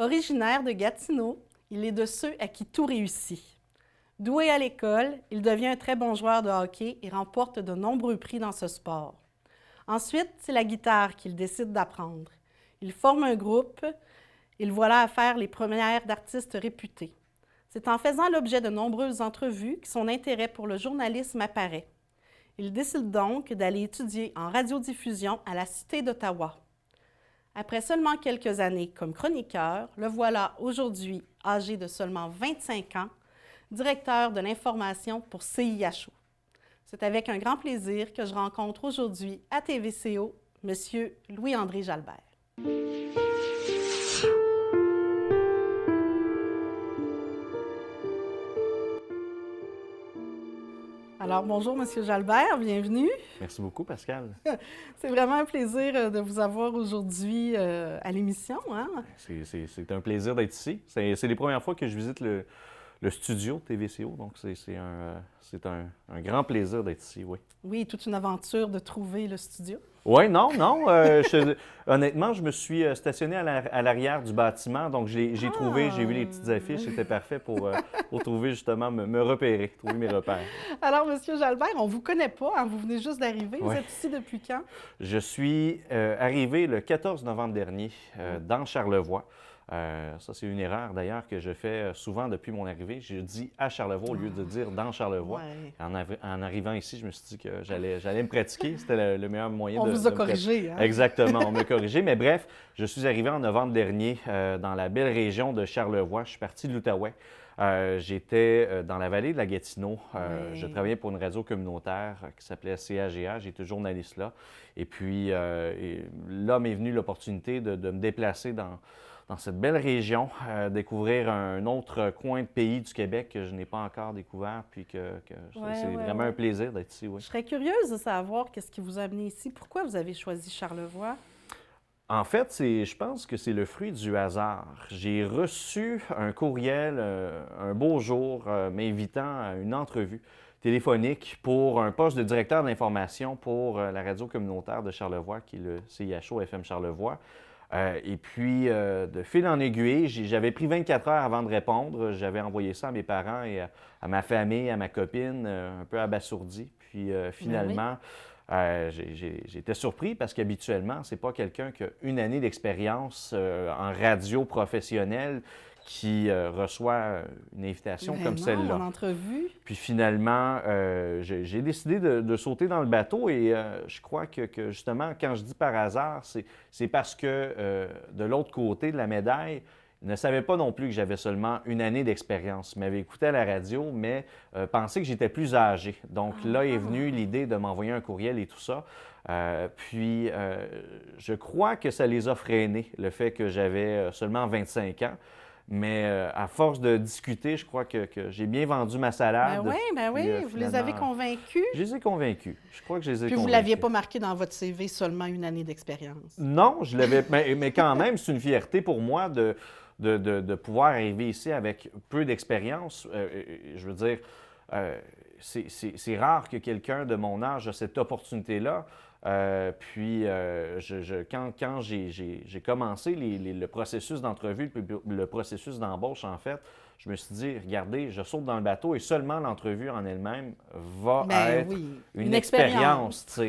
Originaire de Gatineau, il est de ceux à qui tout réussit. Doué à l'école, il devient un très bon joueur de hockey et remporte de nombreux prix dans ce sport. Ensuite, c'est la guitare qu'il décide d'apprendre. Il forme un groupe, il voilà à faire les premières d'artistes réputés. C'est en faisant l'objet de nombreuses entrevues que son intérêt pour le journalisme apparaît. Il décide donc d'aller étudier en radiodiffusion à la Cité d'Ottawa. Après seulement quelques années comme chroniqueur, le voilà aujourd'hui, âgé de seulement 25 ans, directeur de l'information pour CIHO. C'est avec un grand plaisir que je rencontre aujourd'hui à TVCO M. Louis-André Jalbert. Alors, bonjour, M. Jalbert, bienvenue. Merci beaucoup, Pascal. C'est vraiment un plaisir de vous avoir aujourd'hui à l'émission. Hein? C'est un plaisir d'être ici. C'est les premières fois que je visite le studio TVCO, donc c'est un grand plaisir d'être ici, oui. Oui, toute une aventure de trouver le studio. Oui, non. Honnêtement, je me suis stationné à l'arrière du bâtiment, donc j'ai trouvé, j'ai vu les petites affiches, c'était parfait pour trouver justement, me repérer, trouver mes repères. Alors, M. Jalbert, on ne vous connaît pas, hein, vous venez juste d'arriver. Vous êtes ici depuis quand? Je suis arrivé le 14 novembre dernier dans Charlevoix. Ça, c'est une erreur d'ailleurs que je fais souvent depuis mon arrivée. Je dis à Charlevoix au lieu de dire dans Charlevoix. Ouais. En arrivant ici, je me suis dit que j'allais me pratiquer. C'était le meilleur moyen On de vous a me corrigé. Hein? Exactement, on m'a corrigé. Mais bref, je suis arrivé en novembre dernier dans la belle région de Charlevoix. Je suis parti de l'Outaouais. J'étais dans la vallée de la Gatineau. Je travaillais pour une radio communautaire qui s'appelait CAGA. J'étais journaliste là. Et puis là m'est venue l'opportunité de me déplacer dans cette belle région, découvrir un autre coin de pays du Québec que je n'ai pas encore découvert, puis c'est vraiment un plaisir d'être ici, oui. Je serais curieuse de savoir qu'est-ce qui vous a amené ici. Pourquoi vous avez choisi Charlevoix? En fait, je pense que c'est le fruit du hasard. J'ai reçu un courriel un beau jour m'invitant à une entrevue téléphonique pour un poste de directeur d'information pour la radio communautaire de Charlevoix, qui est le CIHO FM Charlevoix. Et puis, de fil en aiguille, j'avais pris 24 heures avant de répondre. J'avais envoyé ça à mes parents et à ma famille, à ma copine, un peu abasourdi. Puis, finalement, j'étais surpris parce qu'habituellement, c'est pas quelqu'un qui a une année d'expérience en radio professionnelle qui reçoit une invitation comme celle-là. En entrevue. Puis finalement, j'ai décidé de sauter dans le bateau et je crois que justement, quand je dis par hasard, c'est parce que de l'autre côté de la médaille, ils ne savaient pas non plus que j'avais seulement une année d'expérience. Ils m'avaient écouté à la radio, mais pensaient que j'étais plus âgé. Donc là est venue l'idée de m'envoyer un courriel et tout ça. Puis je crois que ça les a freinés, le fait que j'avais seulement 25 ans. Mais à force de discuter, je crois que j'ai bien vendu ma salade. Ben oui, vous les avez convaincus. Je les ai convaincus. Je crois que je les ai Puis convaincus. vous ne l'aviez pas marqué dans votre CV, seulement une année d'expérience. Non, je l'avais. Mais quand même, c'est une fierté pour moi de pouvoir arriver ici avec peu d'expérience. Je veux dire, c'est rare que quelqu'un de mon âge ait cette opportunité-là. Puis, quand j'ai commencé le processus d'entrevue, le processus d'embauche, en fait, je me suis dit, regardez, je saute dans le bateau et seulement l'entrevue en elle-même va être une expérience.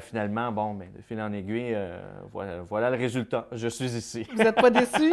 Finalement, bon, de fil en aiguille, voilà le résultat. Je suis ici. Vous n'êtes pas déçu?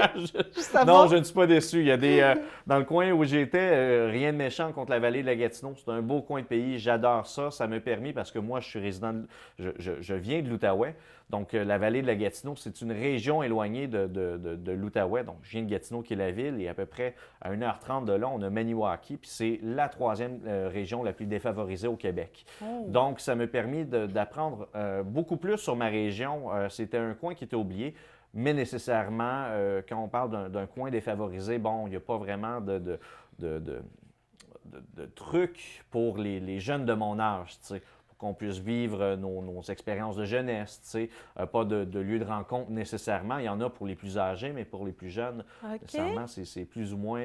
Non, je ne suis pas déçu. Il y a dans le coin où j'étais, rien de méchant contre la vallée de la Gatineau. C'est un beau coin de pays. J'adore ça. Ça m'a permis, parce que moi, je suis résident, je viens de l'Outaouais. Donc, la vallée de la Gatineau, c'est une région éloignée de l'Outaouais. Donc, je viens de Gatineau, qui est la ville, et à peu près à 1h30 de là, on a Maniwaki, puis c'est la troisième région la plus défavorisée au Québec. Oh. Donc, ça m'a permis d'apprendre beaucoup plus sur ma région. C'était un coin qui était oublié, mais nécessairement, quand on parle d'un coin défavorisé, bon, il n'y a pas vraiment de trucs pour les jeunes de mon âge, tu sais. qu'on puisse vivre nos expériences de jeunesse, tu sais. Pas de lieu de rencontre nécessairement. Il y en a pour les plus âgés, mais pour les plus jeunes, nécessairement, c'est plus ou moins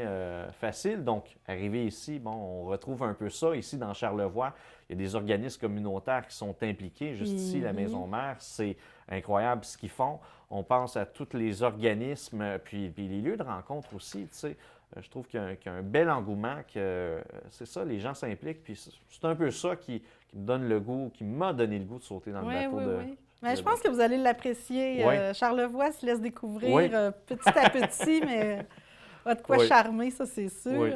facile. Donc, arrivé ici, bon, on retrouve un peu ça ici dans Charlevoix. Il y a des organismes communautaires qui sont impliqués. Juste ici, la Maison Mère, c'est incroyable ce qu'ils font. On pense à tous les organismes, puis les lieux de rencontre aussi, tu sais. Je trouve qu'il y a un bel engouement, que c'est ça, les gens s'impliquent, puis c'est un peu ça qui me donne le goût, qui m'a donné le goût de sauter dans le bateau de... Oui. Mais je pense que vous allez l'apprécier. Oui. Charlevoix se laisse découvrir Oui. Petit à petit, mais a de quoi Oui. charmer, ça, c'est sûr. Oui.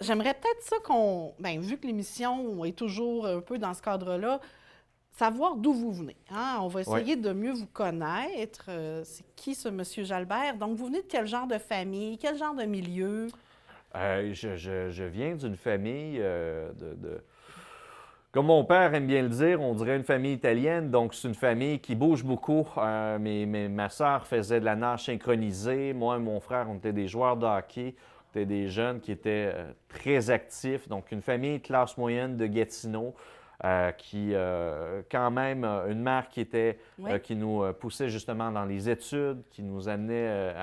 J'aimerais peut-être ça qu'on... Bien, vu que l'émission est toujours un peu dans ce cadre-là, savoir d'où vous venez. Hein? On va essayer de mieux vous connaître. C'est qui ce monsieur Jalbert? Donc, vous venez de quel genre de famille, quel genre de milieu? Je viens d'une famille comme mon père aime bien le dire, on dirait une famille italienne. Donc, c'est une famille qui bouge beaucoup. Ma sœur faisait de la nage synchronisée. Moi et mon frère, on était des joueurs de hockey. On était des jeunes qui étaient très actifs. Donc, une famille classe moyenne de Gatineau. Quand même, une mère qui nous poussait justement dans les études, qui nous amenait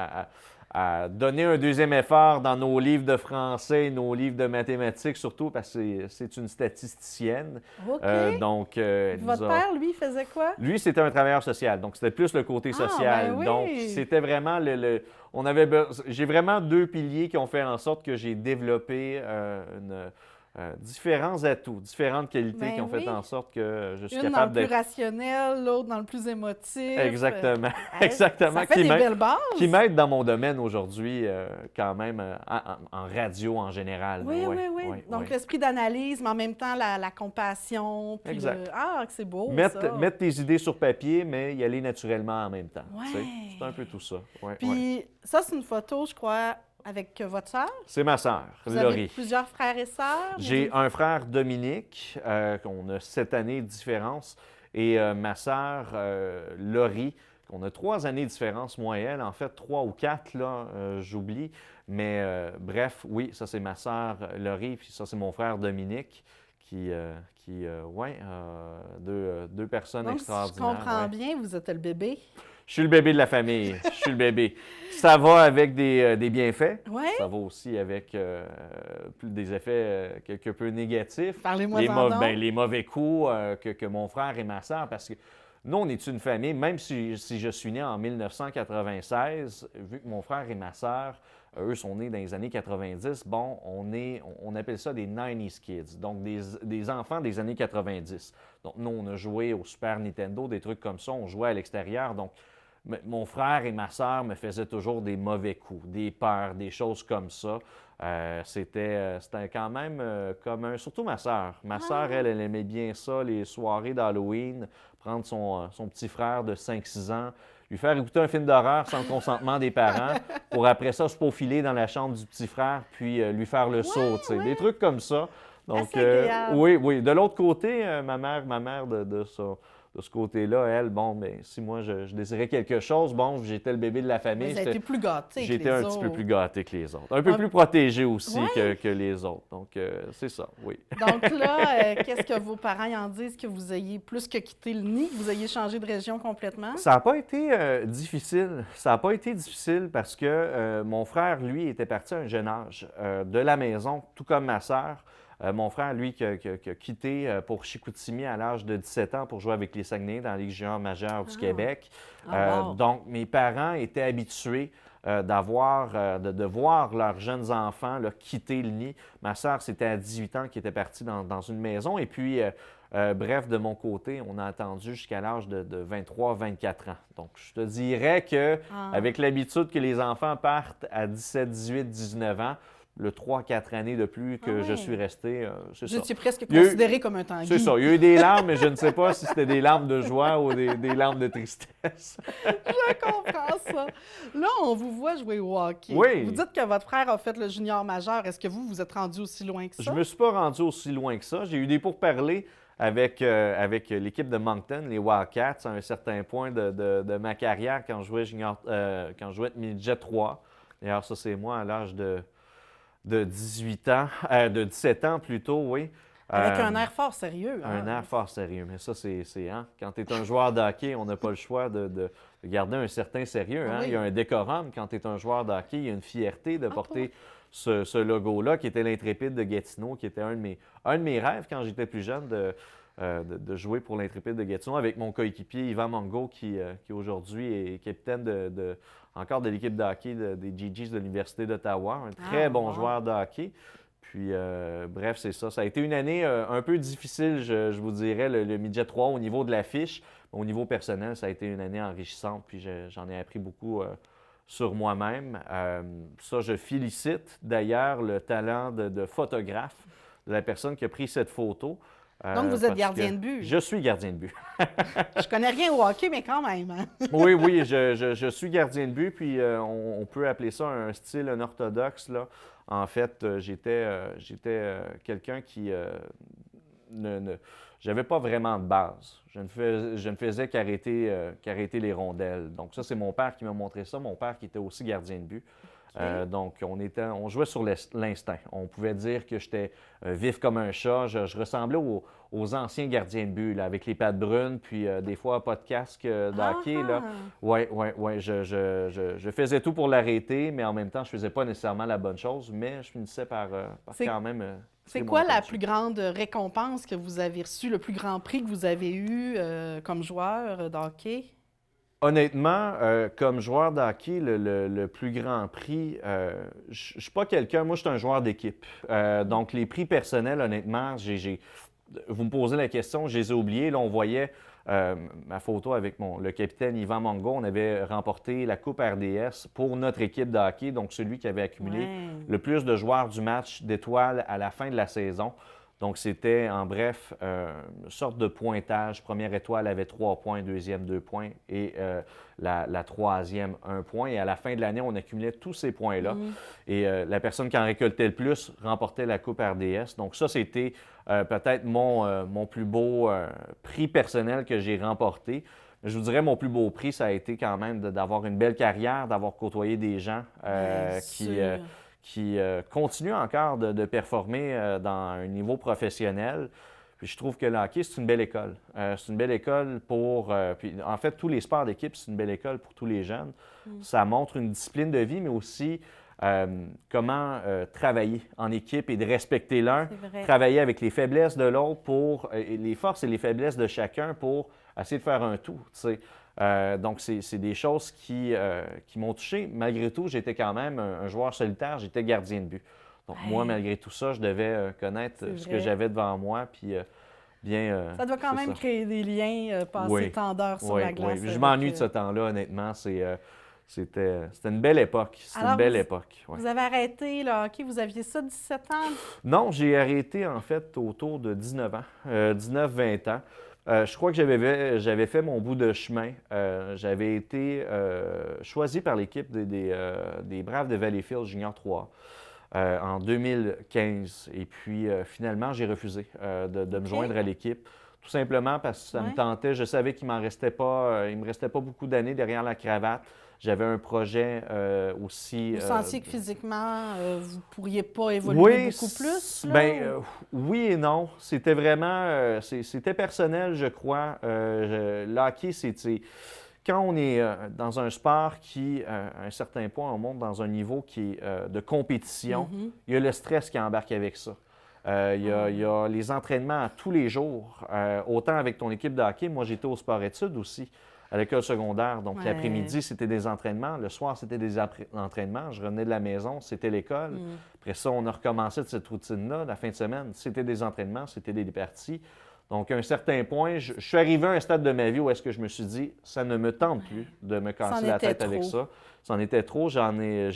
à donner un deuxième effort dans nos livres de français, nos livres de mathématiques, surtout parce que c'est une statisticienne. OK. Votre père, lui, faisait quoi? Lui, c'était un travailleur social, donc c'était plus le côté social. Ben oui. Donc, c'était vraiment j'ai vraiment deux piliers qui ont fait en sorte que j'ai développé différents atouts, différentes qualités qui ont fait en sorte que je suis capable dans le plus rationnel, l'autre dans le plus émotif. Exactement. Exactement. Ça fait des belles bases. Qui m'aide dans mon domaine aujourd'hui, quand même, en radio en général. Oui. Donc, l'esprit d'analyse, mais en même temps, la compassion. Puis exact. Ah, c'est beau, mettre tes idées sur papier, mais y aller naturellement en même temps. Ouais. C'est un peu tout ça. Puis ça, c'est une photo, je crois, avec votre sœur? C'est ma sœur, Vous Laurie. avez plusieurs frères et sœurs? J'ai un frère, Dominique, qu'on a 7 années de différence, et ma sœur, Laurie, qu'on a 3 années de différence, moi et elle. En fait, 3 ou 4, là, j'oublie. Mais bref, oui, ça, c'est ma sœur, Laurie, puis ça, c'est mon frère, Dominique, deux personnes Donc, extraordinaires. Si je comprends bien, vous êtes le bébé? Je suis le bébé de la famille. Je suis le bébé. Ça va avec des bienfaits. Oui. Ça va aussi avec des effets quelque peu négatifs. Parlez-moi donc. Les mauvais coups que mon frère et ma sœur, parce que nous, on est une famille, même si je suis né en 1996, vu que mon frère et ma sœur, eux, sont nés dans les années 90, bon, on appelle ça des 90s kids, donc des enfants des années 90. Donc, nous, on a joué au Super Nintendo, des trucs comme ça, on jouait à l'extérieur, donc mon frère et ma sœur me faisaient toujours des mauvais coups, des peurs, des choses comme ça. C'était quand même commun, surtout ma sœur. Ma sœur, elle aimait bien ça, les soirées d'Halloween, prendre son petit frère de 5-6 ans, lui faire écouter un film d'horreur sans le consentement des parents, pour après ça se faufiler dans la chambre du petit frère, puis lui faire le saut, tu sais, des trucs comme ça. Donc, oui. De l'autre côté, ma mère de ce côté-là, elle, bon, mais si moi je désirais quelque chose, bon, j'étais le bébé de la famille. Vous avez été plus gâté que les autres. J'étais un petit peu plus gâté que les autres. Un peu plus protégé aussi que les autres. Donc, c'est ça, oui. Donc là, qu'est-ce que vos parents en disent que vous ayez plus que quitté le nid, que vous ayez changé de région complètement? Ça n'a pas été difficile. Ça n'a pas été difficile parce que mon frère, lui, était parti à un jeune âge de la maison, tout comme ma sœur. Mon frère, lui, qui a quitté pour Chicoutimi à l'âge de 17 ans pour jouer avec les Saguenay dans la Ligue junior majeure du Québec. Wow. Donc, mes parents étaient habitués de voir leurs jeunes enfants là, quitter le nid. Ma sœur, c'était à 18 ans qu'elle était partie dans une maison. Et puis, bref, de mon côté, on a attendu jusqu'à l'âge de 23-24 ans. Donc, je te dirais que avec l'habitude que les enfants partent à 17, 18, 19 ans, le 3-4 années de plus que je suis resté, c'est ça. Vous étiez presque considéré comme un Tanguy. C'est ça. Il y a eu des larmes, mais je ne sais pas si c'était des larmes de joie ou des larmes de tristesse. Je comprends ça. Là, on vous voit jouer au hockey. Oui. Vous dites que votre frère a fait le junior majeur. Est-ce que vous êtes rendu aussi loin que ça? Je ne me suis pas rendu aussi loin que ça. J'ai eu des pourparlers avec l'équipe de Moncton, les Wildcats, à un certain point de ma carrière quand je jouais midget 3. D'ailleurs, ça, c'est moi à l'âge de 18 ans, de 17 ans plutôt, oui. Avec un Euh, air fort sérieux. un Hein? air fort sérieux. Mais ça, hein, quand tu es un joueur de hockey, on n'a pas le choix de garder un certain sérieux. Ah Hein. Il y a oui. un décorum quand tu es un joueur de hockey. Il y a une fierté de Ah, pas vrai. porter ce logo-là, qui était l'Intrépide de Gatineau, qui était un de mes rêves quand j'étais plus jeune de jouer pour l'Intrépide de Gatineau avec mon coéquipier Yvan Mongo, qui aujourd'hui est capitaine encore de l'équipe de hockey des GGs de l'Université d'Ottawa. Un Ah, très bon wow. joueur de hockey. Puis, bref, c'est ça. Ça a été une année un peu difficile, je vous dirais, le Midget 3 au niveau de la fiche. Au niveau personnel, ça a été une année enrichissante, puis j'en ai appris beaucoup sur moi-même. Ça, je félicite d'ailleurs le talent de photographe de la personne qui a pris cette photo. Donc, vous êtes Parce gardien que de but. je suis gardien de but. Je connais rien au hockey, mais quand même. Hein? Oui, oui, je suis gardien de but, puis on peut appeler ça un style unorthodoxe, là. En fait, j'étais quelqu'un qui ne j'avais pas vraiment de base. Je ne faisais qu'arrêter les rondelles. Donc ça, c'est mon père qui m'a montré ça, mon père qui était aussi gardien de but. Donc, on jouait sur l'instinct. On pouvait dire que j'étais vif comme un chat. Je ressemblais aux anciens gardiens de but, là, avec les pattes brunes, puis des fois pas de casque d'hockey. Ah! Oui, oui, oui. Je faisais tout pour l'arrêter, mais en même temps, je faisais pas nécessairement la bonne chose, mais je finissais par C'est quand même. c'est tirer quoi mon la épingle plus du jeu. grande récompense que vous avez reçue, le plus grand prix que vous avez eu comme joueur de hockey? Honnêtement, comme joueur de hockey, le plus grand prix, je ne suis pas quelqu'un, moi je suis un joueur d'équipe. Donc les prix personnels, honnêtement, vous me posez la question, je les ai oubliés. Là, on voyait ma photo avec le capitaine Yvan Mongo. On avait remporté la Coupe RDS pour notre équipe de hockey, donc celui qui avait accumulé Ouais. le plus de joueurs du match d'étoiles à la fin de la saison. Donc, c'était, en bref, une sorte de pointage. Première étoile avait 3 points, deuxième 2 points et la troisième 1 point. Et à la fin de l'année, on accumulait tous ces points-là. Mhm. Et la personne qui en récoltait le plus remportait la Coupe RDS. Donc, ça, c'était peut-être mon plus beau prix personnel que j'ai remporté. Je vous dirais, mon plus beau prix, ça a été quand même d'avoir une belle carrière, d'avoir côtoyé des gens Bien qui sûr. continue encore de performer dans un niveau professionnel. Puis je trouve que le hockey, c'est une belle école. C'est une belle école puis en fait, tous les sports d'équipe, c'est une belle école pour tous les jeunes. Ça montre une discipline de vie, mais aussi comment travailler en équipe et de respecter l'un, C'est vrai. travailler avec les faiblesses de l'autre et les forces et les faiblesses de chacun pour essayer de faire un tout, tu sais. Donc, c'est des choses qui m'ont touché. Malgré tout, j'étais quand même un joueur solitaire, j'étais gardien de but. Donc, moi, Hey, malgré tout ça, je devais connaître c'est ce que vrai. j'avais devant moi, puis bien, Ça doit quand c'est même ça. créer des liens, passer Oui, tant d'heures sur oui, la glace oui. Je avec, m'ennuie de ce temps-là, honnêtement. C'était une belle époque. C'était une Alors, belle époque. Ouais. vous avez arrêté le hockey, vous aviez ça 17 ans? Non, j'ai arrêté en fait autour de 19 ans, 19-20 ans. Je crois que j'avais fait mon bout de chemin. J'avais été choisi par l'équipe des Braves de Valleyfield Junior 3 en 2015. Et puis finalement, j'ai refusé de me OK. joindre à l'équipe. Tout simplement parce que ça me Ouais. tentait. Je savais qu'il il me restait pas beaucoup d'années derrière la cravate. J'avais un projet aussi. Vous sentiez que physiquement, vous ne pourriez pas évoluer Oui, beaucoup plus, là? ben, oui et non. C'était vraiment, c'était personnel, je crois. Le hockey, quand on est dans un sport qui, à un certain point, on monte dans un niveau qui est de compétition, Mhm. il y a le stress qui embarque avec ça. Il y a les entraînements tous les jours. Autant avec ton équipe de hockey, moi j'étais au sport-études aussi, à l'école secondaire. Donc Ouais. l'après-midi, c'était des entraînements. Le soir, c'était des entraînements. Je revenais de la maison, c'était l'école. Mm. Après ça, on a recommencé de cette routine-là. La fin de semaine, c'était des entraînements, c'était des parties. Donc, à un certain point, je suis arrivé à un stade de ma vie où est-ce que je me suis dit, ça ne me tente plus de me C'en casser la était tête avec trop. ça. C'en était trop. Je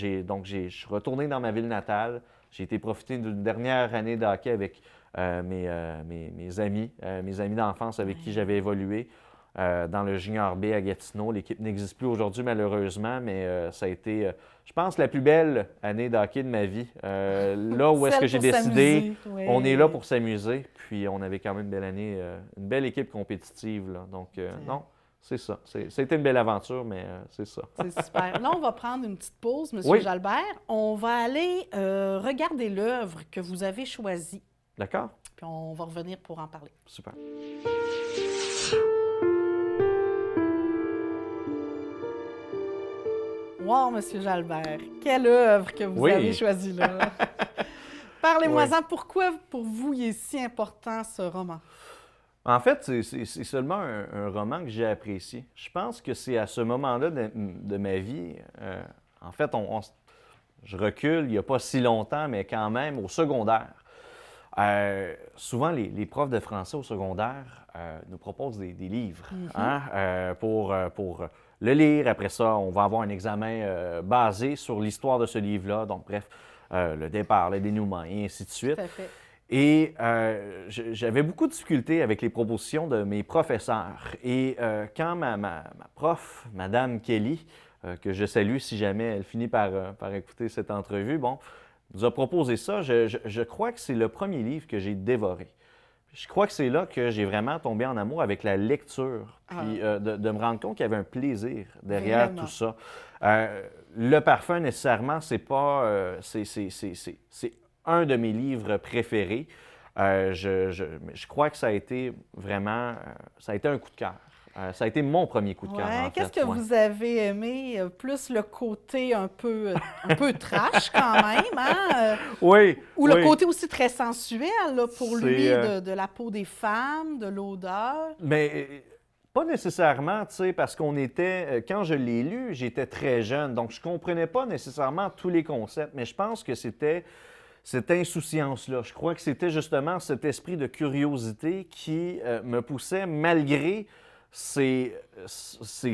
suis retourné dans ma ville natale. J'ai été profiter d'une dernière année de hockey avec mes amis d'enfance avec qui j'avais évolué dans le Junior B à Gatineau. L'équipe n'existe plus aujourd'hui, malheureusement, mais ça a été, je pense, la plus belle année de hockey de ma vie. Là où est-ce Celle que j'ai pour décidé, s'amuser, oui. on est là pour s'amuser, puis on avait quand même une belle année, une belle équipe compétitive, là. Donc, non, c'est ça. C'était une belle aventure, mais c'est ça. C'est super. Là, on va prendre une petite pause, M. Oui. Jalbert. On va aller regarder l'œuvre que vous avez choisie. D'accord? Puis on va revenir pour en parler. Super. Wow, Monsieur Jalbert, quelle œuvre que vous Oui. avez choisie là. Oui. Parlez-moi-en, pourquoi pour vous il est si important ce roman? En fait, c'est seulement un roman que j'ai apprécié. Je pense que c'est à ce moment-là de ma vie, en fait, je recule il n'y a pas si longtemps, mais quand même au secondaire. Souvent, les profs de français au secondaire nous proposent des livres pour le lire. Après ça, on va avoir un examen basé sur l'histoire de ce livre-là. Donc, bref, le départ, le dénouement et ainsi de suite. Tout à fait. Et j'avais beaucoup de difficultés avec les propositions de mes professeurs. Et quand ma prof, Madame Kelly, que je salue si jamais elle finit par écouter cette entrevue, bon, nous a proposé ça, je crois que c'est le premier livre que j'ai dévoré. Je crois que c'est là que j'ai vraiment tombé en amour avec la lecture, puis de me rendre compte qu'il y avait un plaisir derrière Vraiment. tout ça. Le parfum, nécessairement, c'est pas... c'est un de mes livres préférés. Je crois que ça a été vraiment... ça a été un coup de cœur. Ça a été mon premier coup de cœur, en fait. Qu'est-ce que vous avez aimé? Plus le côté un peu trash quand même, hein? Oui. Ou le oui. côté aussi très sensuel là, pour C'est, lui de la peau des femmes, de l'odeur. Mais pas nécessairement, tu sais, parce qu'on était... Quand je l'ai lu, j'étais très jeune, donc je comprenais pas nécessairement tous les concepts, mais je pense que c'était cette insouciance-là. Je crois que c'était justement cet esprit de curiosité qui me poussait malgré ces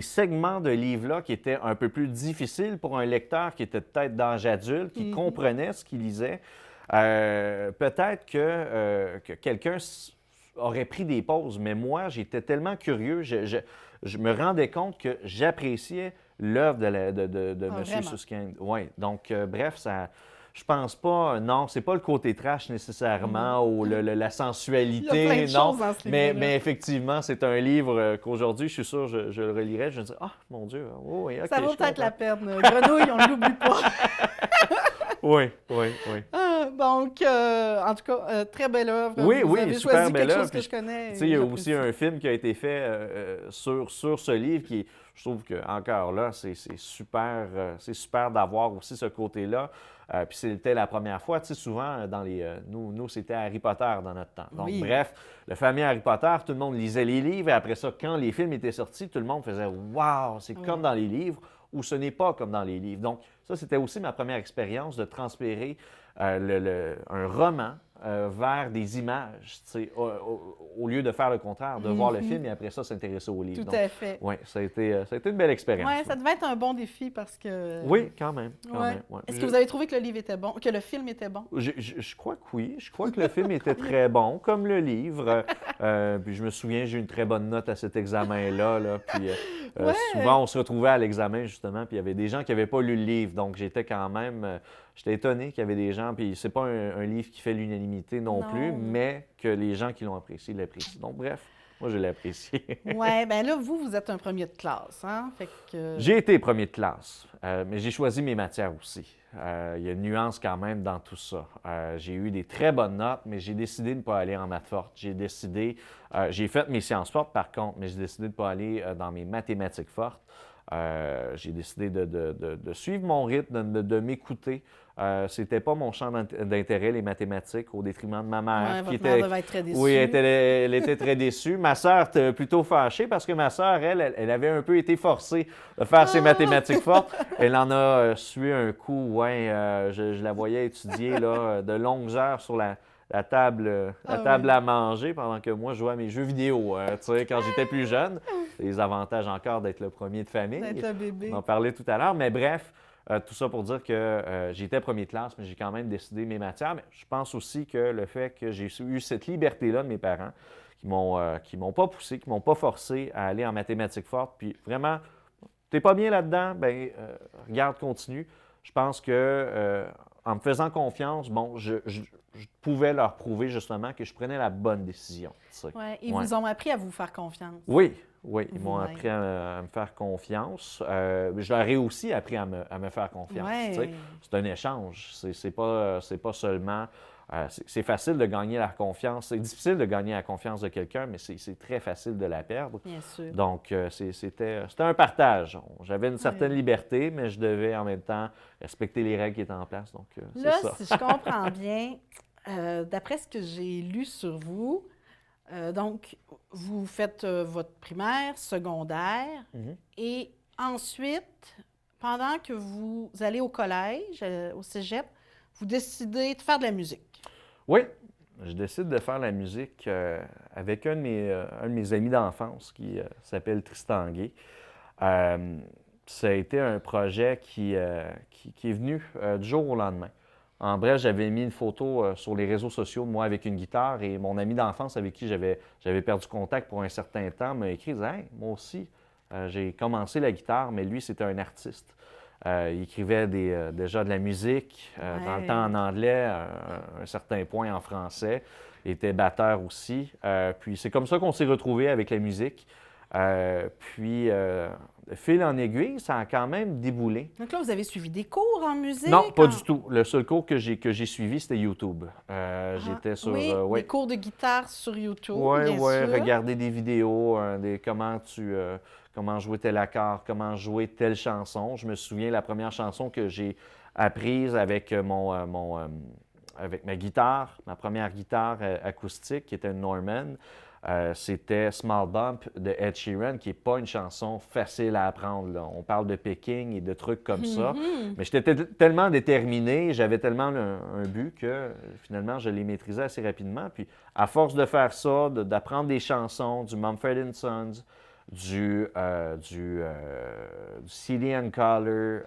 segments de livres-là qui étaient un peu plus difficiles pour un lecteur qui était peut-être d'âge adulte, qui comprenait ce qu'il lisait. Peut-être que quelqu'un aurait pris des pauses, mais moi, j'étais tellement curieux, je me rendais compte que j'appréciais l'œuvre de M. Vraiment. Suskind. Oui, donc, bref, ça... Je pense pas, non, c'est pas le côté trash nécessairement ou la sensualité, Il y a plein de non. choses dans ce mais, livre-là. mais effectivement, c'est un livre qu'aujourd'hui, je suis sûr, je le relirai, je me dis, ah, mon Dieu, oh, oui, ok, Ça vaut je peut-être comprends. la peine. Grenouille, on ne l'oublie pas. Oui, oui. Donc, en tout cas, très belle œuvre. Oui, Vous oui, avez super choisi belle quelque œuvre, chose que puis je connais. Tu sais, il y a j'apprécie. aussi un film qui a été fait sur ce livre qui, je trouve que encore là, c'est super d'avoir aussi ce côté-là. Puis c'était la première fois, tu sais, souvent dans nous c'était Harry Potter dans notre temps. Donc Oui. bref, le fameux Harry Potter, tout le monde lisait les livres et après ça, quand les films étaient sortis, tout le monde faisait « Wow, c'est comme dans les livres » ou ce n'est pas comme dans les livres. Donc ça, c'était aussi ma première expérience de transférer un roman vers des images, tu sais, au lieu de faire le contraire, de voir le film et après ça s'intéresser au livre. Tout à fait. Oui, ça a été une belle expérience. Oui, ça devait être un bon défi parce que... Oui, quand même. Ouais. ouais. Est-ce que vous avez trouvé que le livre était bon, que le film était bon? Je crois que oui. Je crois que le film était très bon, comme le livre. Puis je me souviens, j'ai eu une très bonne note à cet examen-là. Là, puis souvent, on se retrouvait à l'examen, justement, puis il y avait des gens qui n'avaient pas lu le livre. Donc, j'étais quand même... j'étais étonné qu'il y avait des gens, puis c'est pas un livre qui fait l'unanimité non plus, mais que les gens qui l'ont apprécié l'apprécient. Donc, bref, moi, je l'ai apprécié. Oui, bien là, vous êtes un premier de classe, hein? Fait que... J'ai été premier de classe, mais j'ai choisi mes matières aussi. Il y a une nuance quand même dans tout ça. J'ai eu des très bonnes notes, mais j'ai décidé de ne pas aller en maths forte. J'ai fait mes sciences fortes par contre, mais j'ai décidé de ne pas aller dans mes mathématiques fortes. J'ai décidé de suivre mon rythme, de m'écouter. C'était pas mon champ d'intérêt, les mathématiques, au détriment de ma mère. Ouais, votre mère devait être très déçue. Oui, elle était très déçue. Ma sœur était plutôt fâchée parce que ma sœur, elle avait un peu été forcée de faire ses mathématiques fortes. Elle en a sué un coup, ouais. Je la voyais étudier là, de longues heures sur la table à manger pendant que moi, je jouais à mes jeux vidéo, tu sais, quand j'étais plus jeune. Les avantages encore d'être le premier de famille. D'être le bébé. On en parlait tout à l'heure, mais bref, tout ça pour dire que j'étais premier de classe, mais j'ai quand même décidé mes matières. Mais je pense aussi que le fait que j'ai eu cette liberté-là de mes parents, qui m'ont pas poussé, qui m'ont pas forcé à aller en mathématiques fortes, puis vraiment, t'es pas bien là-dedans, bien, regarde, continue. Je pense que en me faisant confiance, bon, je pouvais leur prouver justement que je prenais la bonne décision. Ouais, ils vous ont appris à vous faire confiance. Oui, ils m'ont Vous-même. appris à me faire confiance. Je leur ai aussi appris à me faire confiance. Ouais. tu sais. C'est un échange. C'est pas seulement C'est facile de gagner la confiance. C'est difficile de gagner la confiance de quelqu'un, mais c'est très facile de la perdre. Bien sûr. Donc, c'était un partage. J'avais une certaine Oui. liberté, mais je devais en même temps respecter les règles qui étaient en place. Donc, c'est Là, ça. si je comprends bien, d'après ce que j'ai lu sur vous, donc, vous faites votre primaire, secondaire, Mhm. et ensuite, pendant que vous allez au collège, au cégep, vous décidez de faire de la musique. Oui, je décide de faire la musique avec un de mes amis d'enfance qui s'appelle Tristan Gay. Euh, Ça a été un projet qui est venu du jour au lendemain. En bref, j'avais mis une photo sur les réseaux sociaux de moi avec une guitare et mon ami d'enfance avec qui j'avais perdu contact pour un certain temps m'a écrit, il disait, hey, moi aussi, j'ai commencé la guitare, mais lui, c'était un artiste. Il écrivait déjà de la musique, dans le temps en Ouais. anglais, un certain point en français. Il était batteur aussi. Puis c'est comme ça qu'on s'est retrouvés avec la musique. De fil en aiguille, ça a quand même déboulé. Donc là, vous avez suivi des cours en musique? Non, pas du tout. Le seul cours que j'ai suivi, c'était YouTube. Ah, J'étais sur, oui, des ouais, cours de guitare sur YouTube, ouais, bien ouais, sûr. regarder des vidéos, comment jouer tel accord, comment jouer telle chanson. Je me souviens la première chanson que j'ai apprise avec avec ma guitare, ma première guitare acoustique, qui était une Norman. C'était Small Bump de Ed Sheeran, qui n'est pas une chanson facile à apprendre, là. On parle de picking et de trucs comme ça. Mhm. Mais j'étais tellement déterminé, j'avais tellement un but que finalement, je les maîtrisais assez rapidement. Puis à force de faire ça, d'apprendre des chansons, du Mumford Sons, du C.D. Color,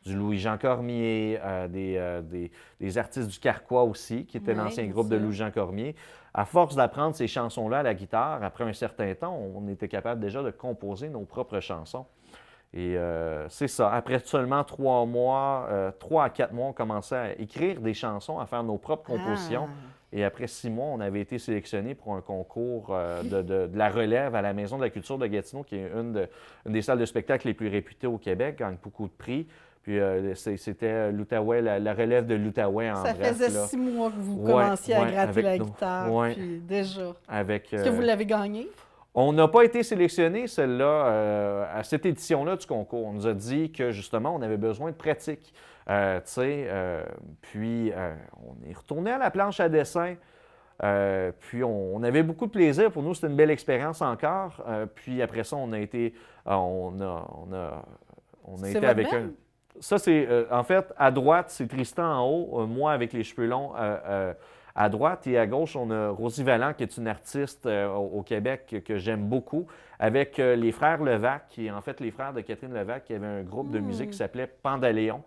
du Louis-Jean Cormier, des artistes du Carquois aussi, qui était Oui, l'ancien bien groupe de sûr. Louis-Jean Cormier. À force d'apprendre ces chansons-là à la guitare, après un certain temps, on était capable déjà de composer nos propres chansons. Et c'est ça. Après seulement 3 mois, 3 à 4 mois, on commençait à écrire des chansons, à faire nos propres compositions. Ah, Et après 6 mois, on avait été sélectionné pour un concours de la relève à la Maison de la culture de Gatineau, qui est une des salles de spectacle les plus réputées au Québec, gagne beaucoup de prix. Puis c'était l'Outaouais, la relève de l'Outaouais en ça bref, faisait là. 6 mois que vous Ouais, commenciez à ouais, gratter avec la nous. guitare, Ouais, puis déjà. avec. Est-ce que vous l'avez gagné? On n'a pas été sélectionné, celle-là, à cette édition-là du concours. On nous a dit que, justement, on avait besoin de pratique. On est retourné à la planche à dessin. Puis, on avait beaucoup de plaisir. Pour nous, c'était une belle expérience encore. Puis, après ça, on a C'est été votre avec band? un... Ça, c'est... en fait, à droite, c'est Tristan en haut. Moi, avec les cheveux longs, à droite, et à gauche, on a Rosie Vallant, qui est une artiste au Québec que j'aime beaucoup, avec les frères Levac, qui est en fait les frères de Catherine Levac, qui avaient un groupe de musique qui Hmm. s'appelait Pandaléon,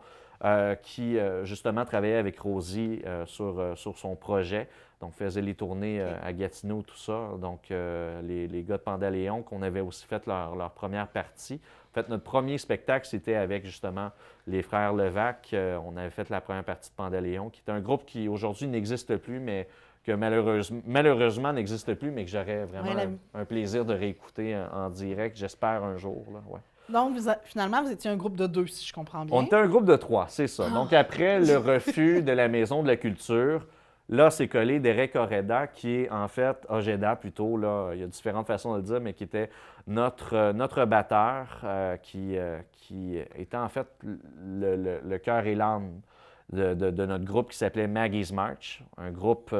qui justement travaillait avec Rosie sur son projet. Donc, faisait les tournées OK. à Gatineau, tout ça. Donc, les gars de Pandaléon, qu'on avait aussi fait leur première partie. En fait, notre premier spectacle, c'était avec justement les frères Levac. On avait fait la première partie de Pandaléon, qui est un groupe qui aujourd'hui n'existe plus, mais que malheureusement n'existe plus, mais que j'aurais vraiment Ouais, un plaisir de réécouter en direct, j'espère un jour. Là, ouais. Donc, finalement, vous étiez un groupe de 2, si je comprends On bien. était un groupe de 3, c'est ça. Donc, Ah! après le refus de la Maison de la Culture, là, c'est collé Derek Oreda, qui est en fait, Ojeda plutôt, là, il y a différentes façons de le dire, mais qui était notre batteur, qui était en fait le cœur et l'âme de notre groupe qui s'appelait Maggie's March, un groupe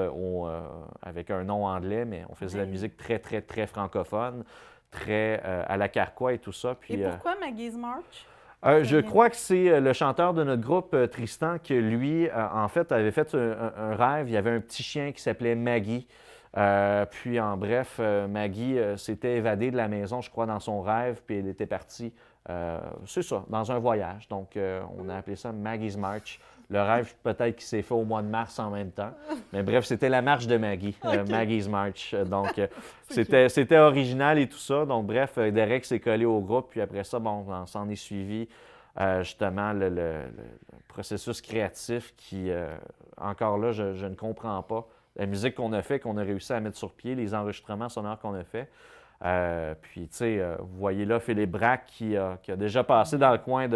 avec un nom anglais, mais on faisait de la Ouais. musique très, très, très francophone, très à la Carquois et tout ça. Et Puis, pourquoi Maggie's March? Ça je vient... crois que c'est le chanteur de notre groupe, Tristan, que lui, en fait, avait fait un rêve. Il y avait un petit chien qui s'appelait Maggie. Puis, en bref, Maggie s'était évadée de la maison, je crois, dans son rêve, puis elle était partie, c'est ça, dans un voyage. Donc, on a appelé ça Maggie's March. Le rêve, peut-être qu'il s'est fait au mois de mars en même temps. Mais bref, c'était la marche de Maggie, OK. Maggie's March. Donc, C'est cute. c'était original et tout ça. Donc, bref, Derek s'est collé au groupe. Puis après ça, bon, on s'en est suivi justement le processus créatif qui, encore là, je ne comprends pas. La musique qu'on a fait, qu'on a réussi à mettre sur pied, les enregistrements sonores qu'on a fait. Puis, tu sais, vous voyez là Philippe Braque qui a déjà passé dans le coin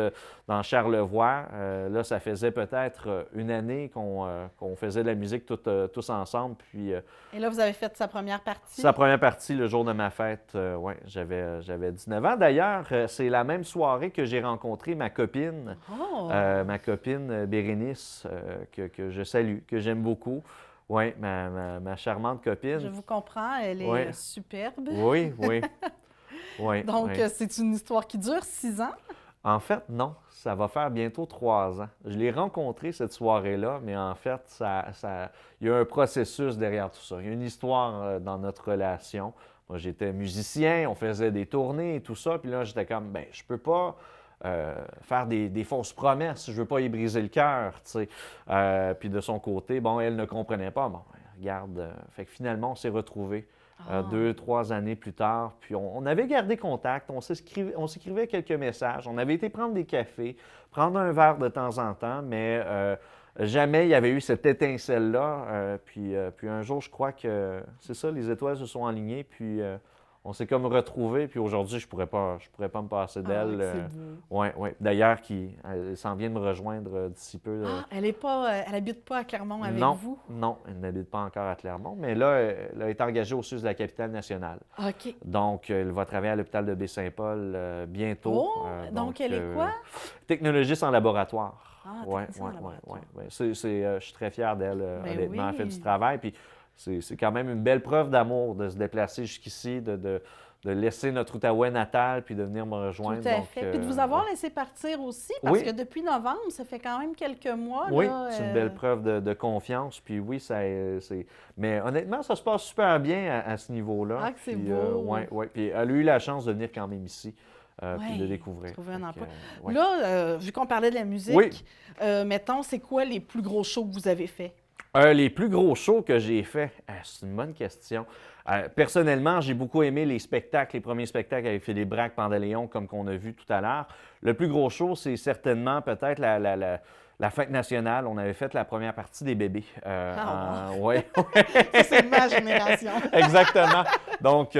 dans Charlevoix. Là, ça faisait peut-être une année qu'on faisait de la musique tous ensemble. Puis, Et là, vous avez fait sa première partie? sa première partie, le jour de ma fête, oui, j'avais 19 ans. D'ailleurs, c'est la même soirée que j'ai rencontré ma copine, Oh! Bérénice, que je salue, que j'aime beaucoup. Oui, ma charmante copine. Je vous comprends, elle est Ouais. superbe. Oui, oui. Oui, Donc, oui. c'est une histoire qui dure 6 ans. En fait, non. Ça va faire bientôt 3 ans. Je l'ai rencontré cette soirée-là, mais en fait, il y a un processus derrière tout ça. Il y a une histoire dans notre relation. Moi, j'étais musicien, on faisait des tournées et tout ça. Puis là, j'étais comme, ben, je peux pas faire des fausses promesses. Je veux pas y briser le cœur, tu sais. Puis de son côté, bon, elle ne comprenait pas. Bon, regarde. Fait que finalement, on s'est retrouvés. Ah. 2, 3 années plus tard. Puis on avait gardé contact, on s'écrivait quelques messages, on avait été prendre des cafés, prendre un verre de temps en temps, mais jamais il y avait eu cette étincelle-là. Puis un jour, je crois que c'est ça, les étoiles se sont alignées, puis on s'est comme retrouvés, puis aujourd'hui, je pourrais pas me passer d'elle. C'est beau. Oui, oui. D'ailleurs, elle s'en vient de me rejoindre d'ici peu. Ah, elle habite pas à Clermont avec non, vous? non, elle n'habite pas encore à Clermont, mais là, elle est engagée au sud de la capitale nationale. OK. Donc, elle va travailler à l'hôpital de Baie-Saint-Paul bientôt. Oh, donc elle est quoi? Technologiste en laboratoire. Ah, Oui, technicien en oui, laboratoire. oui. Je suis très fier d'elle, Ben honnêtement. Elle fait oui. du travail. Puis c'est quand même une belle preuve d'amour de se déplacer jusqu'ici, de laisser notre Outaouais natal puis de venir me rejoindre. Tout à Donc, fait. Puis de vous avoir ouais. laissé partir aussi, parce Oui. que depuis novembre, ça fait quand même quelques mois. Oui, là, c'est une belle preuve de confiance. Puis oui, c'est. Mais honnêtement, ça se passe super bien à ce niveau-là. Ah, que c'est Puis, beau. ouais, ouais. Puis elle a eu la chance de venir quand même ici, puis de Ouais, découvrir. trouver un Fait emploi. que, ouais. Là, vu qu'on parlait de la musique, Oui. mettons, c'est quoi les plus gros shows que vous avez faits? Les plus gros shows que j'ai faits, c'est une bonne question. Personnellement, j'ai beaucoup aimé les spectacles, les premiers spectacles avec Philippe Braque, Pandaléon, comme qu'on a vu tout à l'heure. Le plus gros show, c'est certainement peut-être la fête nationale. On avait fait la première partie des bébés. Ouais. Ça, c'est ma génération. Exactement. Donc,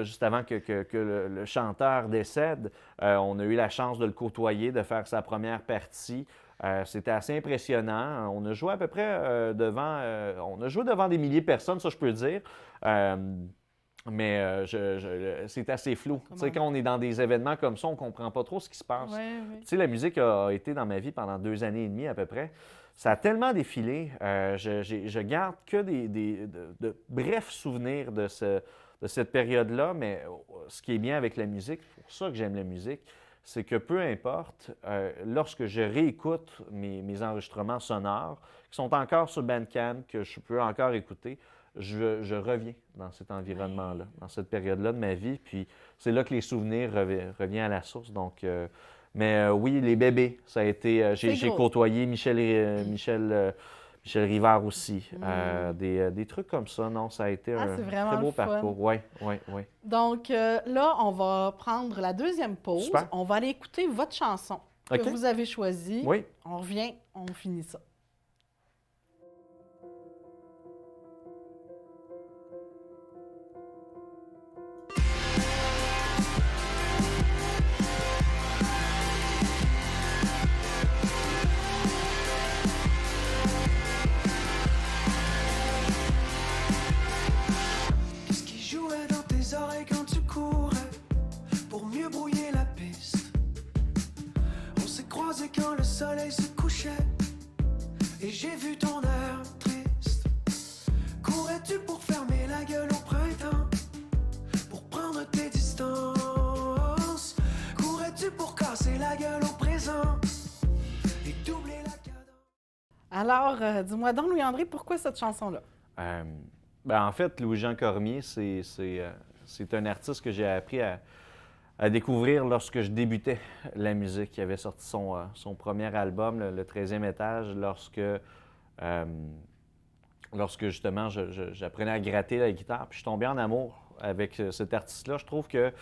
juste avant que le chanteur décède, on a eu la chance de le côtoyer, de faire sa première partie. C'était assez impressionnant. On a joué à peu près on a joué devant des milliers de personnes, ça je peux dire. Mais c'est assez flou. Tu sais, quand on est dans des événements comme ça, on ne comprend pas trop ce qui se passe. Ouais, Tu sais, la musique a été dans ma vie pendant 2 années et demie à peu près. Ça a tellement défilé. Je garde que de brefs souvenirs de cette période-là, mais ce qui est bien avec la musique, c'est pour ça que j'aime la musique, c'est que peu importe, lorsque je réécoute mes enregistrements sonores, qui sont encore sur Bandcamp, que je peux encore écouter, je reviens dans cet environnement-là, dans cette période-là de ma vie, puis c'est là que les souvenirs reviennent à la source. Donc, mais oui, les bébés, ça a été. J'ai gros. côtoyé Michel Rivard aussi. Des trucs comme ça, non, ça a été un c'est vraiment très beau le fun. parcours. Oui, oui, oui. Donc là, on va prendre la deuxième pause. Super. On va aller écouter votre chanson que OK. vous avez choisie. Oui. On revient, on finit ça. Qu'est-ce qui jouait dans tes oreilles quand tu courais pour mieux brouiller la piste? On s'est croisés quand le soleil se couchait et j'ai vu ton air triste. Courais-tu pour fermer la gueule au printemps, pour prendre tes distances? Courais-tu pour casser la gueule au présent et doubler la cadence? Alors, dis-moi donc, Louis-André, pourquoi cette chanson-là? En fait, Louis-Jean Cormier, c'est un artiste que j'ai appris à découvrir lorsque je débutais la musique. Il avait sorti son premier album, le 13e étage, lorsque justement j'apprenais à gratter la guitare. Puis je suis tombé en amour avec cet artiste-là. Je trouve que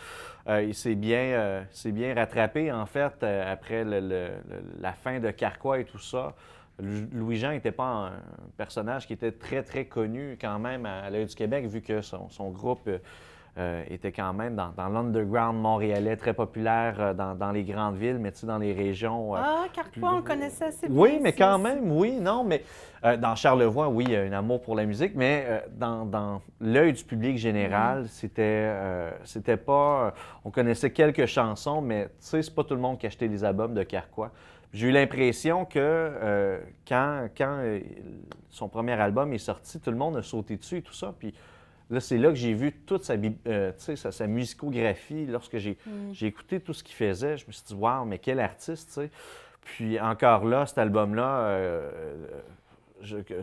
il s'est bien rattrapé, en fait, après la fin de Carquois et tout ça. Louis-Jean n'était pas un personnage qui était très, très connu quand même à l'œil du Québec, vu que son groupe était quand même dans l'underground montréalais, très populaire dans les grandes villes, mais tu sais, dans les régions. Carquois, on connaissait assez bien. Oui, mais ici quand aussi. même, oui, non, mais dans Charlevoix, oui, il y a un amour pour la musique, mais dans l'œil du public général, c'était pas. On connaissait quelques chansons, mais tu sais, c'est pas tout le monde qui achetait les albums de Carquois. J'ai eu l'impression que quand son premier album est sorti, tout le monde a sauté dessus et tout ça. Puis là, c'est là que j'ai vu toute sa musicographie. Lorsque j'ai écouté tout ce qu'il faisait, je me suis dit, waouh, mais quel artiste, tu sais. Puis encore là, cet album-là,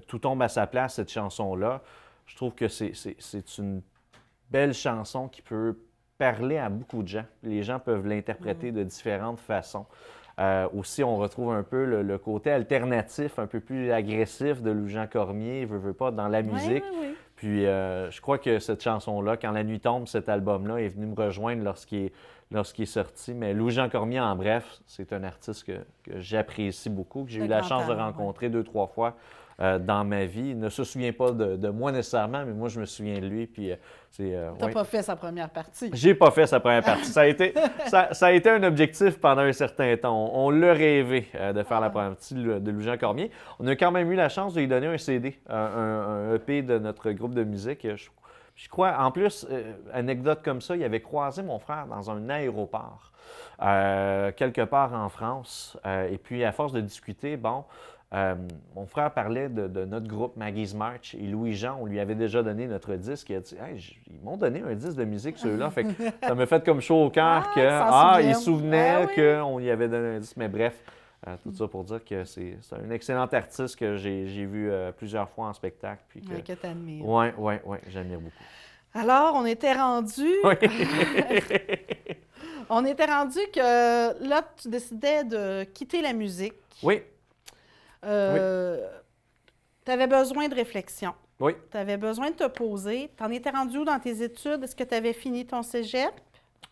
Tout tombe à sa place, cette chanson-là, je trouve que c'est une belle chanson qui peut parler à beaucoup de gens. Les gens peuvent l'interpréter de différentes façons. Aussi, on retrouve un peu le côté alternatif, un peu plus agressif de Louis-Jean Cormier, veut pas, dans la musique. Oui. Puis je crois que cette chanson-là, Quand la nuit tombe, cet album-là, est venu me rejoindre lorsqu'il est sorti. Mais Louis-Jean Cormier, en bref, c'est un artiste que j'apprécie beaucoup, que j'ai eu la chance de rencontrer 2-3 fois dans ma vie. Il ne se souvient pas de moi nécessairement, mais moi, je me souviens de lui. Puis T'as pas fait sa première partie. J'ai pas fait sa première partie. Ça a été un objectif pendant un certain temps. On l'a rêvé de faire la première partie de Louis-Jean Cormier. On a quand même eu la chance de lui donner un CD, un EP de notre groupe de musique. Je crois, en plus, anecdote comme ça, il avait croisé mon frère dans un aéroport, quelque part en France. Et puis, à force de discuter, mon frère parlait de notre groupe Maggie's March et Louis-Jean, on lui avait déjà donné notre disque. Il a dit hey, ils m'ont donné un disque de musique, ceux-là. Fait que ça m'a fait comme chaud au cœur il se souvenait qu'on lui avait donné un disque. Mais bref, tout ça pour dire que c'est un excellent artiste que j'ai vu plusieurs fois en spectacle. Puis que tu admires. Oui, j'admire beaucoup. Alors, on était rendu. On était rendu que là, tu décidais de quitter la musique. Oui. Tu avais besoin de réflexion. Oui. Tu avais besoin de te poser. Tu en étais rendu où dans tes études? Est-ce que tu avais fini ton cégep?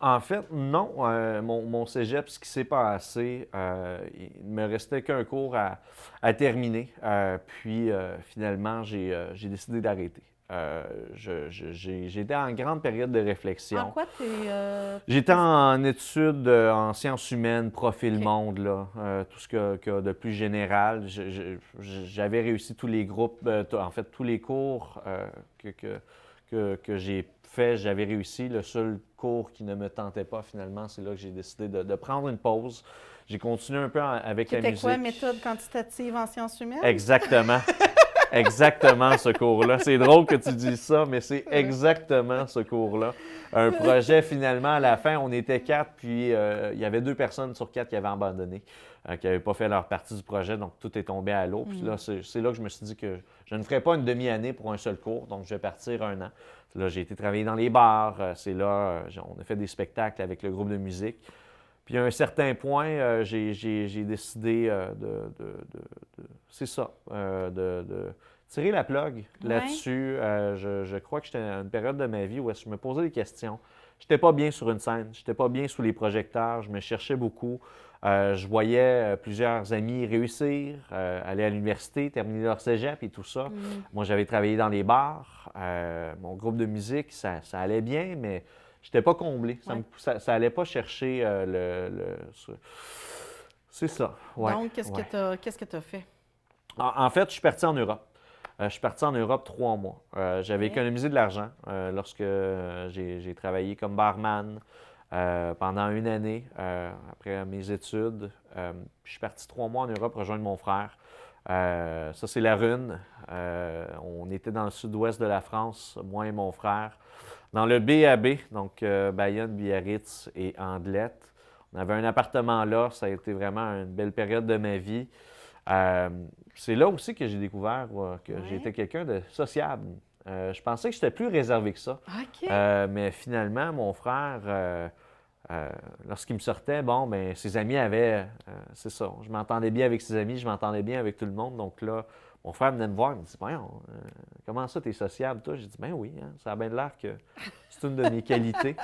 En fait, non. Mon cégep, ce qui s'est passé, il me restait qu'un cours à terminer. Puis, finalement, j'ai décidé d'arrêter. J'étais en grande période de réflexion. En quoi tu es... J'étais en études en sciences humaines, profil OK. monde, là, tout ce qu'il y a de plus général. J'avais réussi tous les groupes, en fait, tous les cours que j'ai fait, j'avais réussi. Le seul cours qui ne me tentait pas, finalement, c'est là que j'ai décidé de prendre une pause. J'ai continué un peu avec la musique. C'était quoi, méthode quantitative en sciences humaines? Exactement. Exactement ce cours-là. C'est drôle que tu dises ça, mais c'est exactement ce cours-là. Un projet, finalement, à la fin, on était 4, puis il y avait 2 personnes sur 4 qui avaient abandonné, qui n'avaient pas fait leur partie du projet, donc tout est tombé à l'eau. Puis là, c'est là que je me suis dit que je ne ferais pas une demi-année pour un seul cours, donc je vais partir 1 an. Là, j'ai été travailler dans les bars, c'est là, on a fait des spectacles avec le groupe de musique. Puis à un certain point, j'ai décidé c'est ça, de tirer la plug là-dessus. Je crois que j'étais à une période de ma vie où je me posais des questions. Je n'étais pas bien sur une scène, je n'étais pas bien sous les projecteurs, je me cherchais beaucoup. Je voyais plusieurs amis réussir, aller à l'université, terminer leur cégep et tout ça. Moi, j'avais travaillé dans les bars. Mon groupe de musique, ça allait bien, mais je n'étais pas comblé. Ça n'allait pas chercher c'est ça. Ouais. Donc, qu'est-ce que tu as fait? En fait, je suis parti en Europe. Je suis parti en Europe 3 mois. J'avais économisé de l'argent lorsque j'ai travaillé comme barman pendant 1 année après mes études. Je suis parti 3 mois en Europe rejoindre mon frère. Ça, c'est la Rune. On était dans le sud-ouest de la France, moi et mon frère. Dans le BAB, donc Bayonne, Biarritz et Andelette. On avait un appartement là. Ça a été vraiment une belle période de ma vie. C'est là aussi que j'ai découvert que j'étais quelqu'un de sociable. Je pensais que j'étais plus réservé que ça. OK. Mais finalement, mon frère, lorsqu'il me sortait, ses amis avaient... c'est ça, je m'entendais bien avec ses amis, je m'entendais bien avec tout le monde. Donc là, mon frère venait me voir, il me dit « Voyons, comment ça, t'es sociable, toi? » J'ai dit « Ben oui, hein, ça a bien l'air que c'est une de mes qualités. »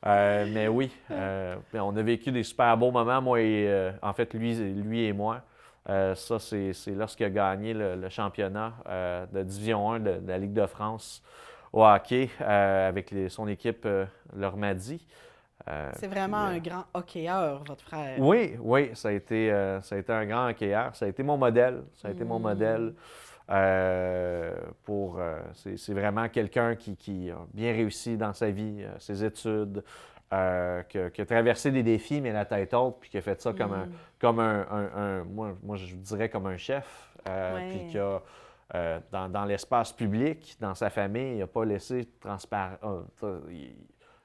Mais oui, on a vécu des super beaux moments, moi et en fait, lui et moi. Ça, c'est lorsqu'il a gagné le championnat de Division 1 de la Ligue de France, au hockey avec son équipe Lormadi. C'est vraiment un grand hockeyeur, votre frère. Oui, oui, ça a été un grand hockeyeur. Ça a été mon modèle. Ça a été mon modèle. C'est vraiment quelqu'un qui a bien réussi dans sa vie, ses études, qui a traversé des défis, mais la tête haute, puis qui a fait ça moi, je dirais comme un chef, puis qui a, dans l'espace public, dans sa famille, il n'a pas laissé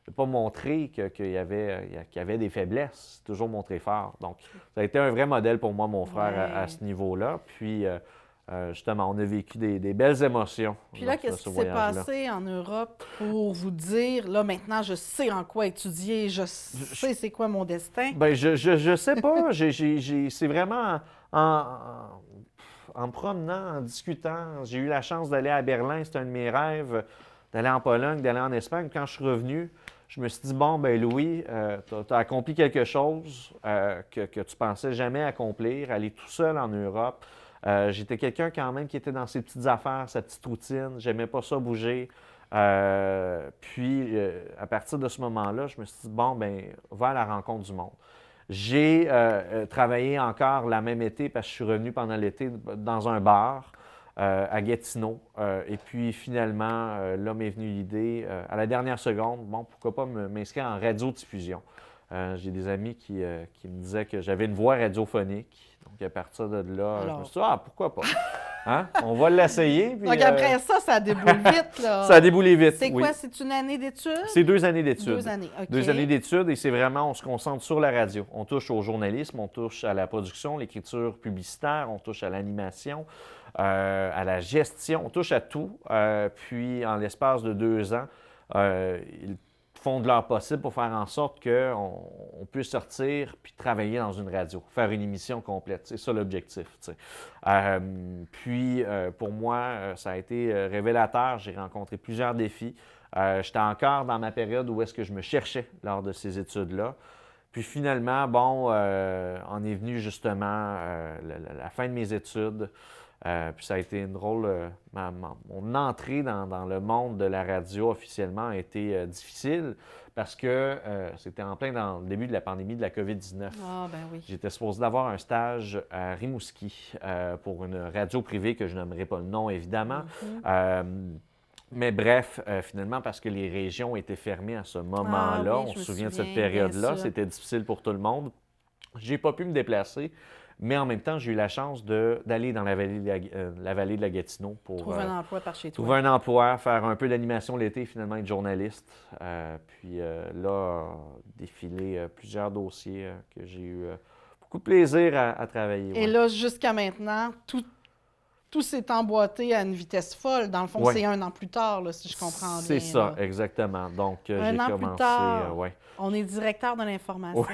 il n'a pas montré qu'il y avait des faiblesses, toujours montré fort. Donc, ça a été un vrai modèle pour moi, mon frère, à ce niveau-là. Puis, justement, on a vécu des belles émotions. Puis là, qu'est-ce qui s'est passé en Europe pour vous dire, là, maintenant, je sais en quoi étudier, je sais c'est quoi mon destin? Bien, je sais pas. C'est vraiment en me promenant, en discutant. J'ai eu la chance d'aller à Berlin, c'était un de mes rêves, d'aller en Pologne, d'aller en Espagne. Quand je suis revenu, je me suis dit, bon, ben Louis, tu as accompli quelque chose que tu pensais jamais accomplir, aller tout seul en Europe. J'étais quelqu'un quand même qui était dans ses petites affaires, sa petite routine. J'aimais pas ça bouger. Puis, à partir de ce moment-là, je me suis dit, bon, ben va à la rencontre du monde. J'ai travaillé encore la même été parce que je suis revenu pendant l'été dans un bar à Gatineau. Et puis, finalement, là m'est venue l'idée, à la dernière seconde, bon, pourquoi pas m'inscrire en radiodiffusion. J'ai des amis qui me disaient que j'avais une voix radiophonique. Donc, à partir de là, je me suis dit, pourquoi pas? Hein? On va l'essayer. Puis, donc, après ça a déboulé vite, là. Ça a déboulé vite, C'est quoi? C'est une année d'études? C'est 2 années d'études. 2 années, OK. 2 années d'études et c'est vraiment, on se concentre sur la radio. On touche au journalisme, on touche à la production, l'écriture publicitaire, on touche à l'animation, à la gestion, on touche à tout. Puis, en l'espace de 2 ans, ils font de leur possible pour faire en sorte qu'on puisse sortir puis travailler dans une radio, faire une émission complète. C'est ça l'objectif. Puis, pour moi, ça a été révélateur. J'ai rencontré plusieurs défis. J'étais encore dans ma période où est-ce que je me cherchais lors de ces études-là. Puis finalement, bon, on est venu justement la fin de mes études. Puis ça a été une drôle. Mon entrée dans le monde de la radio officiellement a été difficile parce que c'était en plein dans le début de la pandémie de la COVID-19. Ah, ben oui. J'étais supposé d'avoir un stage à Rimouski pour une radio privée que je nommerai pas le nom, évidemment. Mais bref, finalement, parce que les régions étaient fermées à ce moment-là, on se souvient de cette période-là, c'était difficile pour tout le monde. J'ai pas pu me déplacer. Mais en même temps, j'ai eu la chance d'aller dans la vallée de la Gatineau pour trouver un emploi par chez toi. Trouver un emploi, faire un peu d'animation l'été, finalement être journaliste. Puis là, défiler plusieurs dossiers que j'ai eu beaucoup de plaisir à travailler. Et là, jusqu'à maintenant, tout s'est emboîté à une vitesse folle. Dans le fond, c'est 1 an plus tard, là, si je comprends bien. C'est ça, là. Exactement. Donc, j'ai Un an commencé. Plus tard, on est directeur de l'information.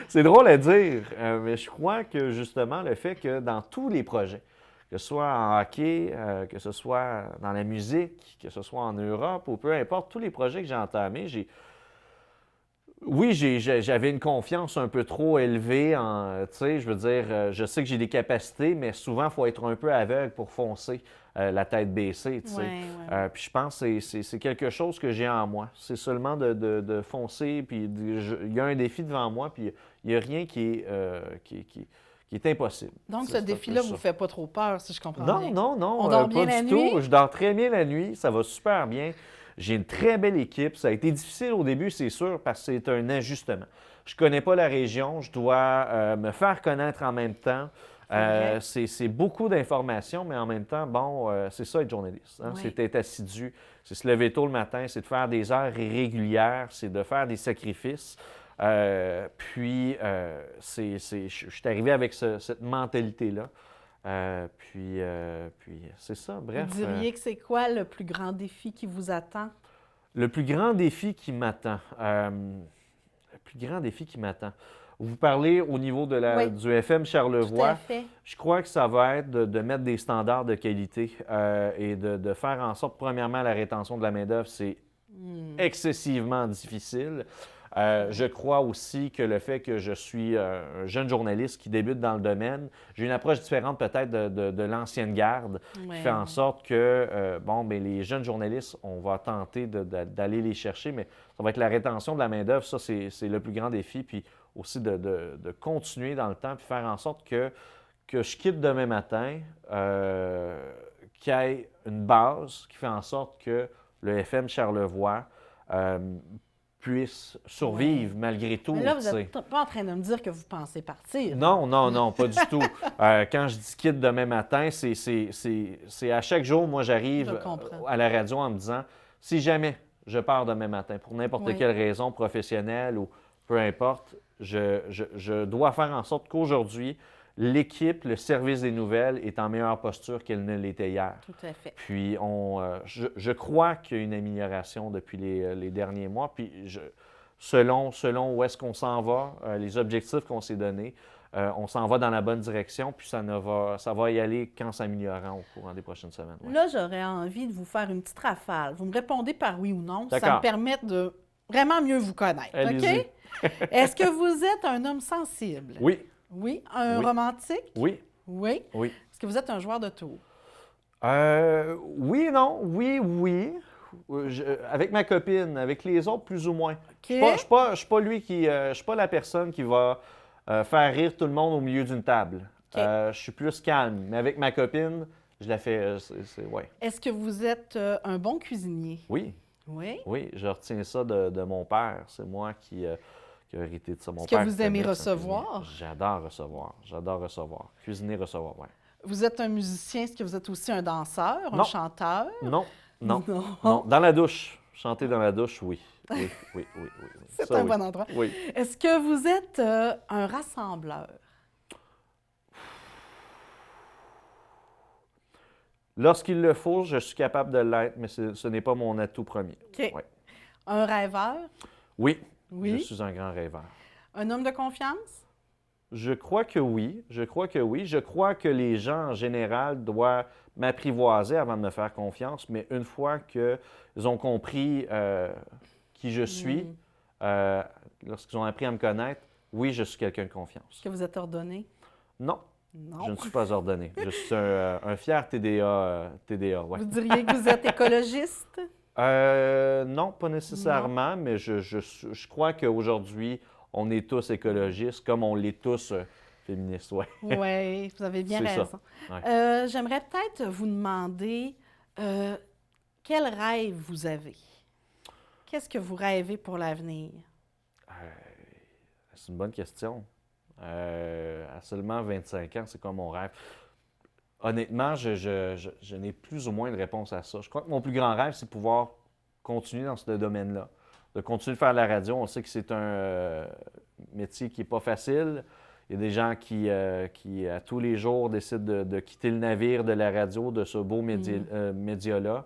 C'est drôle à dire, mais je crois que justement, le fait que dans tous les projets, que ce soit en hockey, que ce soit dans la musique, que ce soit en Europe ou peu importe, tous les projets que j'ai entamés, j'avais une confiance un peu trop élevée tu sais, je veux dire, je sais que j'ai des capacités, mais souvent, il faut être un peu aveugle pour foncer, la tête baissée, tu sais. Puis je pense que c'est quelque chose que j'ai en moi. C'est seulement de foncer, puis il y a un défi devant moi, puis il n'y a rien qui est impossible. Donc, ce défi-là ne vous fait pas trop peur, si je comprends bien? Non. On dort bien la nuit? Tout. Je dors très bien la nuit, ça va super bien. J'ai une très belle équipe. Ça a été difficile au début, c'est sûr, parce que c'est un ajustement. Je ne connais pas la région, je dois me faire connaître en même temps. C'est beaucoup d'informations, mais en même temps, bon, c'est ça être journaliste. Hein? C'est être assidu, c'est se lever tôt le matin, c'est de faire des heures irrégulières, c'est de faire des sacrifices. Puis, je suis arrivé avec cette mentalité-là. Puis c'est ça, bref. Vous diriez que c'est quoi le plus grand défi qui vous attend? Le plus grand défi qui m'attend. Le plus grand défi qui m'attend. Vous parlez au niveau du FM Charlevoix. Tout à fait. Je crois que ça va être de mettre des standards de qualité et de faire en sorte, premièrement, la rétention de la main-d'œuvre, c'est excessivement difficile. Je crois aussi que le fait que je suis un jeune journaliste qui débute dans le domaine, j'ai une approche différente peut-être de l'ancienne garde, Ouais. qui fait en sorte que, les jeunes journalistes, on va tenter d'aller les chercher, mais ça va être la rétention de la main-d'œuvre, ça, c'est le plus grand défi, puis aussi de continuer dans le temps, puis faire en sorte que je quitte demain matin, qu'il y ait une base qui fait en sorte que le FM Charlevoix puisse survivre malgré tout. Mais là, vous tu sais. n'êtes pas en train de me dire que vous pensez partir. Non, pas du tout. Quand je dis quitte demain matin, c'est à chaque jour, moi, j'arrive Je comprends. à la radio en me disant, si jamais je pars demain matin, pour n'importe Oui. quelle raison professionnelle ou peu importe, je dois faire en sorte qu'aujourd'hui, l'équipe, le service des nouvelles est en meilleure posture qu'elle ne l'était hier. Tout à fait. Puis, je crois qu'il y a une amélioration depuis les derniers mois. Puis, selon où est-ce qu'on s'en va, les objectifs qu'on s'est donnés, on s'en va dans la bonne direction. Puis, ça va y aller qu'en s'améliorant au courant des prochaines semaines. Ouais. Là, j'aurais envie de vous faire une petite rafale. Vous me répondez par oui ou non. Ça D'accord. me permet de vraiment mieux vous connaître. Allez-y. OK? Est-ce que vous êtes un homme sensible? Oui, Oui. Un Oui. romantique? oui, Oui. oui. Est-ce que vous êtes un joueur de tour? Oui et non, oui. Avec ma copine, avec les autres, plus ou moins. OK. Je suis pas lui qui. Je suis pas la personne qui va faire rire tout le monde au milieu d'une table. OK. Je suis plus calme. Mais avec ma copine, je la fais. Ouais. Est-ce que vous êtes un bon cuisinier? Oui, Oui. je retiens ça de mon père. C'est moi qui ai hérité de ça. Mon Est-ce que père vous était aimez médecin recevoir? cuisinier. J'adore recevoir. Cuisiner, recevoir, oui. Vous êtes un musicien. Est-ce que vous êtes aussi un danseur, un Non. chanteur? Non. Non. Dans la douche. Chanter dans la douche, oui. Oui. C'est Ça, un oui. bon endroit. Oui. Est-ce que vous êtes un rassembleur? Lorsqu'il le faut, je suis capable de l'être, mais ce n'est pas mon atout premier. OK. Ouais. Un rêveur? Oui, Oui. je suis un grand rêveur. Un homme de confiance? Je crois que oui. Je crois que les gens, en général, doivent m'apprivoiser avant de me faire confiance, mais une fois qu'ils ont compris qui je suis, lorsqu'ils ont appris à me connaître, oui, je suis quelqu'un de confiance. Est-ce que vous êtes ordonné? Non, Non. je ne suis pas ordonné. Je suis un fier TDA, ouais. Vous diriez que vous êtes écologiste? Non, pas nécessairement, mais je crois qu'aujourd'hui, on est tous écologistes, comme on l'est tous féministes, ouais. Oui, vous avez bien C'est ça. raison. Ouais. J'aimerais peut-être vous demander quel rêve vous avez? Qu'est-ce que vous rêvez pour l'avenir? C'est une bonne question. À seulement 25 ans, c'est quoi mon rêve? Honnêtement, je n'ai plus ou moins de réponse à ça. Je crois que mon plus grand rêve, c'est de pouvoir continuer dans ce domaine-là, de continuer de faire la radio. On sait que c'est un métier qui n'est pas facile. Il y a des gens qui à tous les jours, décident de quitter le navire de la radio, de ce beau média-là.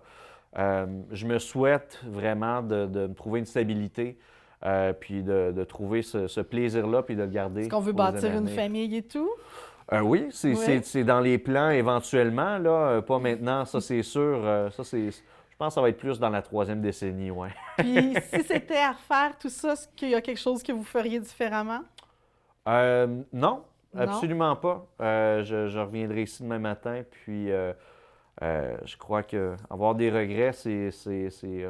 Je me souhaite vraiment de me trouver une stabilité, puis de trouver ce plaisir-là, puis de le garder. Est-ce qu'on veut pour les bâtir années à une venir. famille et tout? Oui, Oui. c'est dans les plans éventuellement, là, pas maintenant, ça c'est sûr. Je pense que ça va être plus dans la 3e décennie, ouais. Puis si c'était à refaire tout ça, est-ce qu'il y a quelque chose que vous feriez différemment? Non, absolument pas. Je reviendrai ici demain matin, puis je crois que avoir des regrets, c'est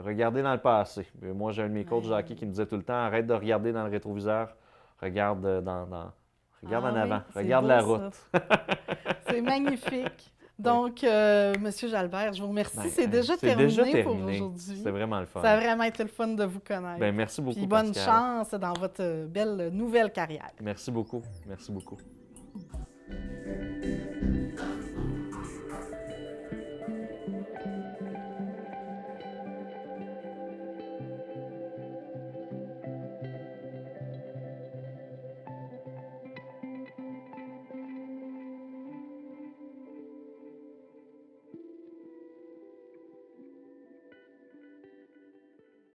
regarder dans le passé. Moi, j'ai un de mes coachs de hockey qui me disait tout le temps, arrête de regarder dans le rétroviseur, regarde regarde en Ah avant, oui, c'est regarde beau, la ça. route. C'est magnifique. Donc, Monsieur Jalbert, je vous remercie. Ben, c'est déjà c'est déjà terminé pour terminé. aujourd'hui. C'est vraiment le fun. Ça a vraiment été le fun de vous connaître. Ben, merci beaucoup, Puis bonne Pascal. chance dans votre belle nouvelle carrière. Merci beaucoup. Merci beaucoup.